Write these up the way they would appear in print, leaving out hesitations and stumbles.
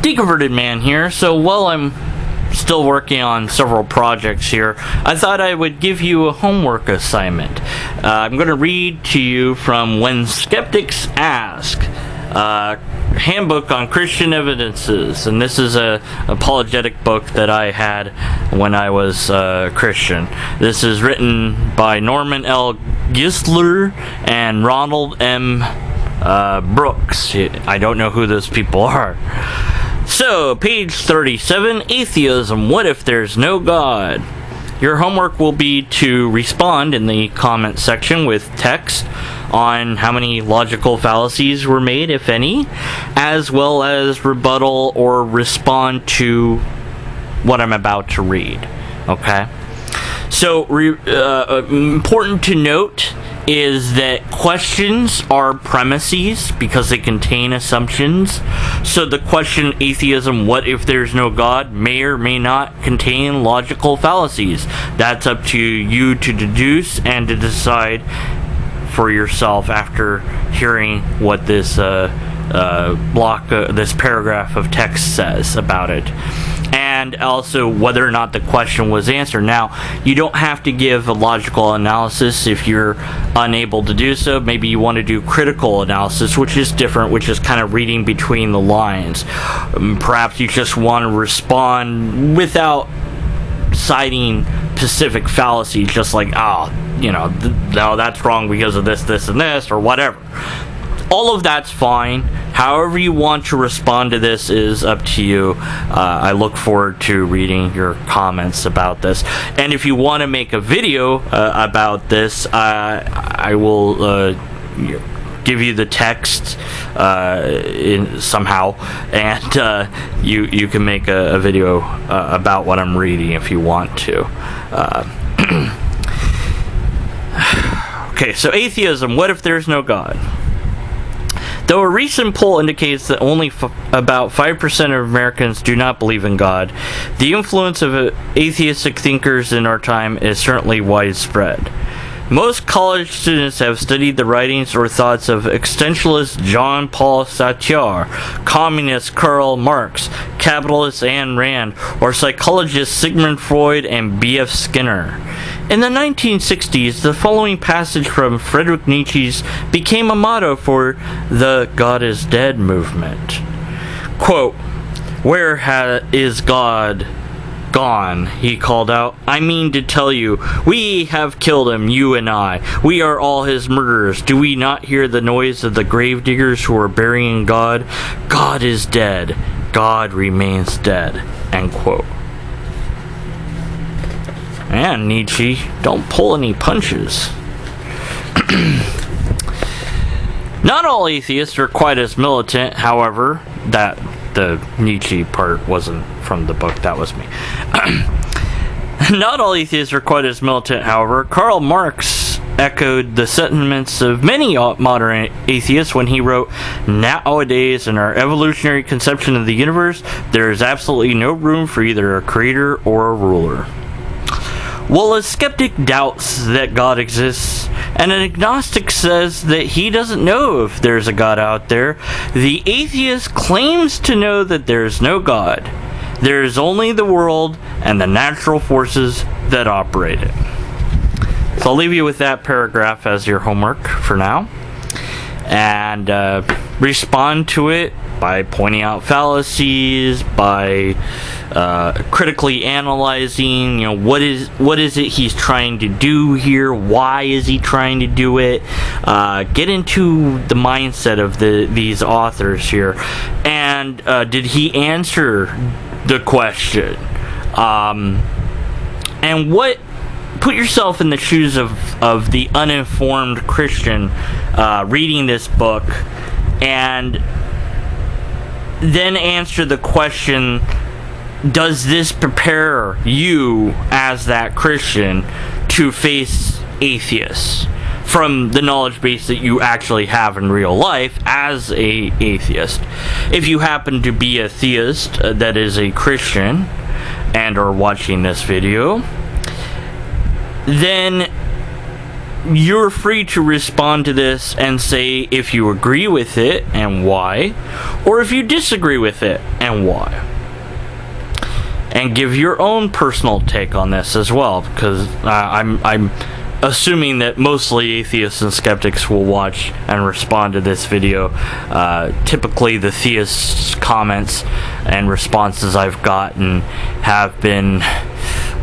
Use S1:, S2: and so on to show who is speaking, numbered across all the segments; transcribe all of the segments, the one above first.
S1: Deconverted Man here. So while I'm still working on several projects here, I thought I would give you a homework assignment. I'm going to read to you from When Skeptics Ask, Handbook on Christian Evidences, and this is a apologetic book that I had when I was Christian. This is written by Norman L. Geisler and Ronald M. Brooks. I don't know who those people are. So, page 37, Atheism, What If There's No God? Your homework will be to respond in the comment section with text on how many logical fallacies were made, if any, as well as rebuttal or respond to what I'm about to read. Okay? So, important to note is that questions are premises because they contain assumptions. So the question, atheism, what if there's no God, may or may not contain logical fallacies. That's up to you to deduce and to decide for yourself after hearing what this this paragraph of text says about it. And also whether or not the question was answered. Now, you don't have to give a logical analysis if you're unable to do so. Maybe you want to do critical analysis, which is different, which is kind of reading between the lines. Perhaps you just want to respond without citing specific fallacies, just like, no, that's wrong because of this, this, and this, or whatever. All of that's fine. However you want to respond to this is up to you. I look forward to reading your comments about this. And if you want to make a video about this, I will give you the text somehow, and you can make a video about what I'm reading if you want to. Okay, so atheism, what if there's no God? Though a recent poll indicates that only about 5% of Americans do not believe in God, the influence of atheistic thinkers in our time is certainly widespread. Most college students have studied the writings or thoughts of existentialist Jean-Paul Sartre, communist Karl Marx, capitalist Ayn Rand, or psychologist Sigmund Freud and B.F. Skinner. In the 1960s, the following passage from Friedrich Nietzsche became a motto for the God is Dead movement. Quote, "Where is God gone?" he called out. "I mean to tell you, we have killed him, you and I. We are all his murderers. Do we not hear the noise of the gravediggers who are burying God? God is dead. God remains dead." End quote. Man, Nietzsche, don't pull any punches. Not all atheists are quite as militant, however. That the Nietzsche part wasn't from the book, that was me. Not all atheists are quite as militant, however. Karl Marx echoed the sentiments of many modern atheists when he wrote, "Nowadays, in our evolutionary conception of the universe, there is absolutely no room for either a creator or a ruler." While a skeptic doubts that God exists, and an agnostic says that he doesn't know if there's a God out there, the atheist claims to know that there's no God. There is only the world and the natural forces that operate it. So I'll leave you with that paragraph as your homework for now. And respond to it by pointing out fallacies, by critically analyzing, what is it he's trying to do here? Why is he trying to do it? Get into the mindset of these authors here, and did he answer the question? And put yourself in the shoes of the uninformed Christian reading this book, and then answer the question, does this prepare you as that Christian to face atheists from the knowledge base that you actually have in real life as a atheist? If you happen to be a theist that is a Christian and are watching this video, then you're free to respond to this and say if you agree with it and why, or if you disagree with it and why. And give your own personal take on this as well, because I'm assuming that mostly atheists and skeptics will watch and respond to this video. Typically, the theists' comments and responses I've gotten have been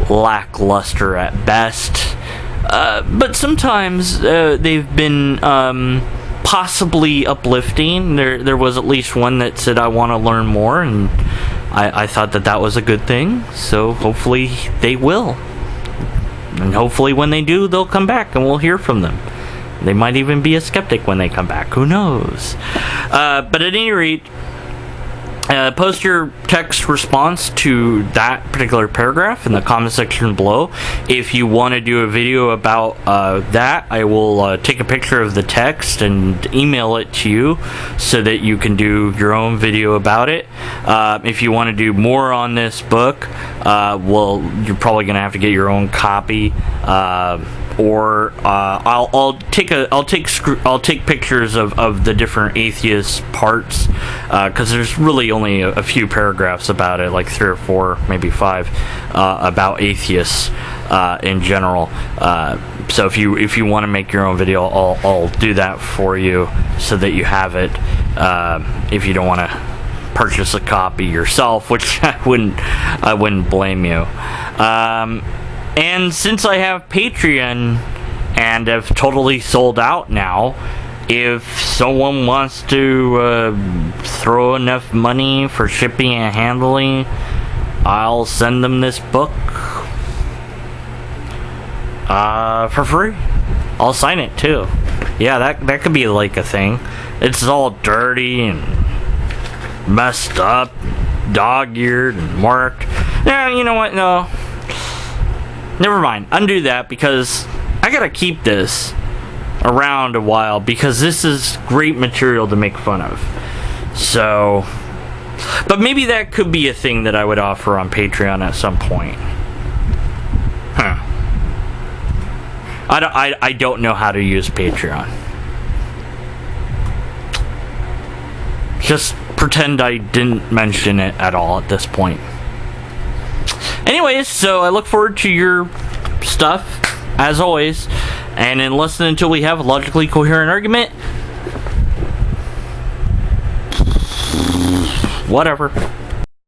S1: lackluster at best, but sometimes they've been possibly uplifting. There was at least one that said, "I want to learn more," and I thought that was a good thing, so hopefully they will. And hopefully when they do, they'll come back and we'll hear from them. They might even be a skeptic when they come back. Who knows? But at any rate, post your text response to that particular paragraph in the comment section below. If you want to do a video about that, I will take a picture of the text and email it to you so that you can do your own video about it. If you want to do more on this book, well, you're probably going to have to get your own copy. Or I'll take pictures of the different atheist parts, because there's really only a few paragraphs about it, like 3 or 4, maybe 5, about atheists in general. So if you want to make your own video, I'll do that for you so that you have it. If you don't want to purchase a copy yourself, which I wouldn't blame you. And since I have Patreon and have totally sold out now, if someone wants to throw enough money for shipping and handling, I'll send them this book for free. I'll sign it too. Yeah, that could be like a thing. It's all dirty and messed up, dog-eared and marked. Yeah, you know what? No. Never mind. Undo that, because I gotta keep this around a while, because this is great material to make fun of. So, but maybe that could be a thing that I would offer on Patreon at some point. Huh. I don't know how to use Patreon. Just pretend I didn't mention it at all at this point. Anyways, so I look forward to your stuff, as always, and in less than until we have a logically coherent argument, whatever.